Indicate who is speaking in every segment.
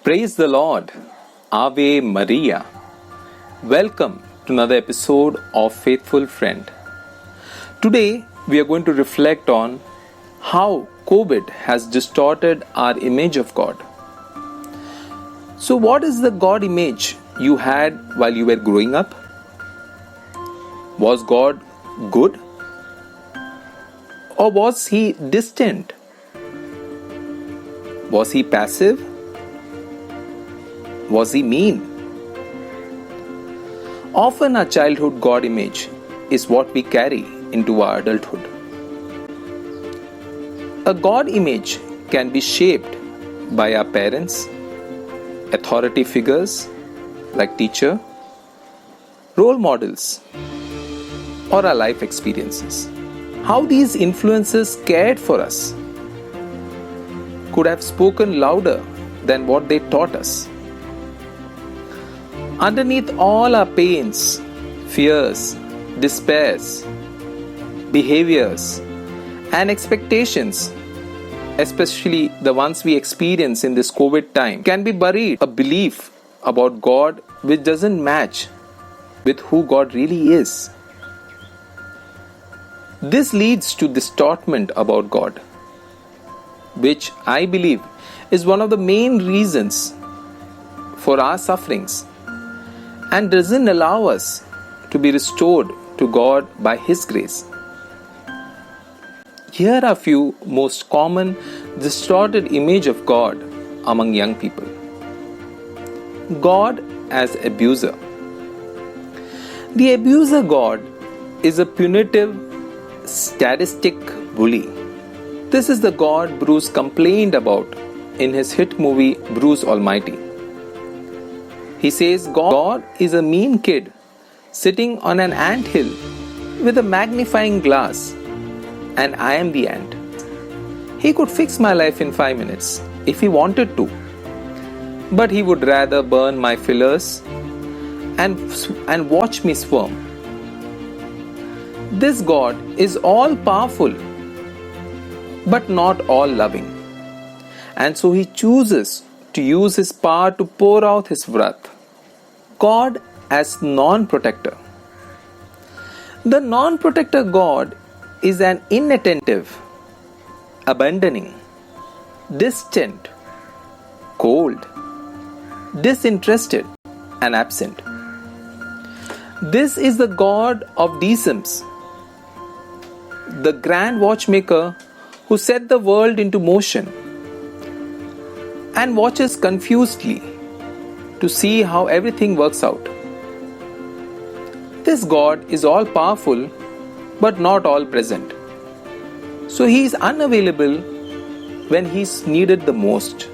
Speaker 1: Praise the Lord. Ave Maria. Welcome to another episode of Faithful Friend. Today we are going to reflect on how COVID has distorted our image of God. So, what is the God image you had while you were growing up? Was God good? Or was he distant? Was he passive? Was he mean? Often our childhood God image is what we carry into our adulthood. A God image can be shaped by our parents, authority figures like teacher, role models, or our life experiences. How these influences cared for us could have spoken louder than what they taught us. Underneath all our pains, fears, despairs, behaviors, and expectations, especially the ones we experience in this COVID time, can be buried a belief about God which doesn't match with who God really is. This leads to distortment about God, which I believe is one of the main reasons for our sufferings and doesn't allow us to be restored to God by His grace. Here are a few most common distorted image of God among young people. God as abuser. The abuser God is a punitive, sadistic bully. This is the God Bruce complained about in his hit movie Bruce Almighty. He says God is a mean kid sitting on an anthill with a magnifying glass, and I am the ant. He could fix my life in 5 minutes if he wanted to, but he would rather burn my fillers and watch me swarm. This God is all powerful but not all loving, and so he chooses to use his power to pour out his wrath. God as non-protector. The non-protector God is an inattentive, abandoning, distant, cold, disinterested, and absent. This is the God of Decimus, the grand watchmaker who set the world into motion and watches confusedly to see how everything works out. This God is all powerful but not all present. So he is unavailable when he is needed the most.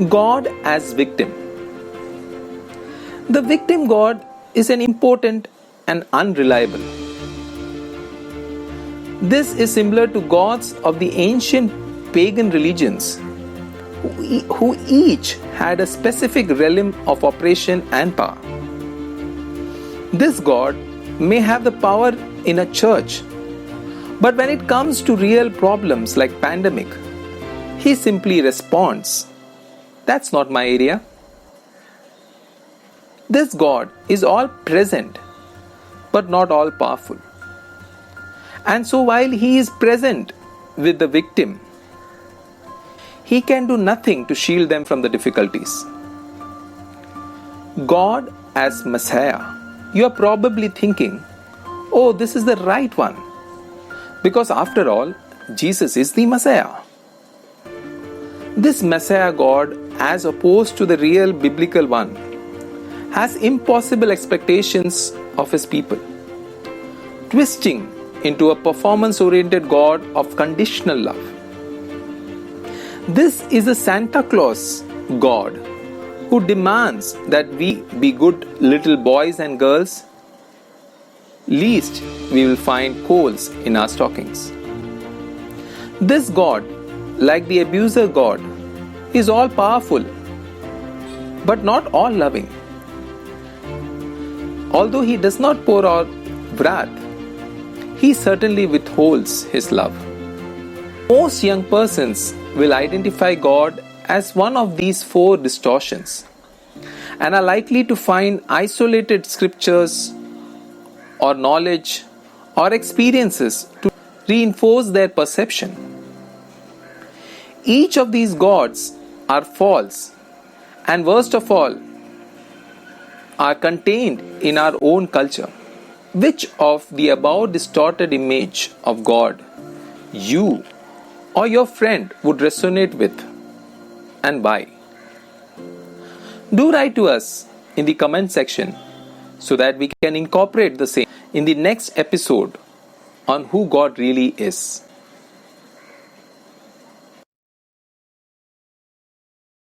Speaker 1: God as victim. The victim God is an impotent and unreliable. This is similar to gods of the ancient pagan religions who each had a specific realm of operation and power. This God may have the power in a church, but when it comes to real problems like pandemic, he simply responds, "That's not my area." This God is all present, but not all powerful. And so while he is present with the victim, he can do nothing to shield them from the difficulties. God as Messiah. You are probably thinking, oh, this is the right one. Because after all, Jesus is the Messiah. This Messiah God, as opposed to the real biblical one, has impossible expectations of his people, twisting into a performance-oriented God of conditional love. This is a Santa Claus God who demands that we be good little boys and girls, lest we will find coals in our stockings. This God, like the abuser God, is all powerful but not all loving. Although he does not pour out wrath, he certainly withholds his love. Most young persons will identify God as one of these four distortions and are likely to find isolated scriptures or knowledge or experiences to reinforce their perception. Each of these gods are false, and worst of all, are contained in our own culture. Which of the above distorted image of God you or your friend would resonate with, and why? Do write to us in the comment section so that we can incorporate the same in the next episode on who God really is.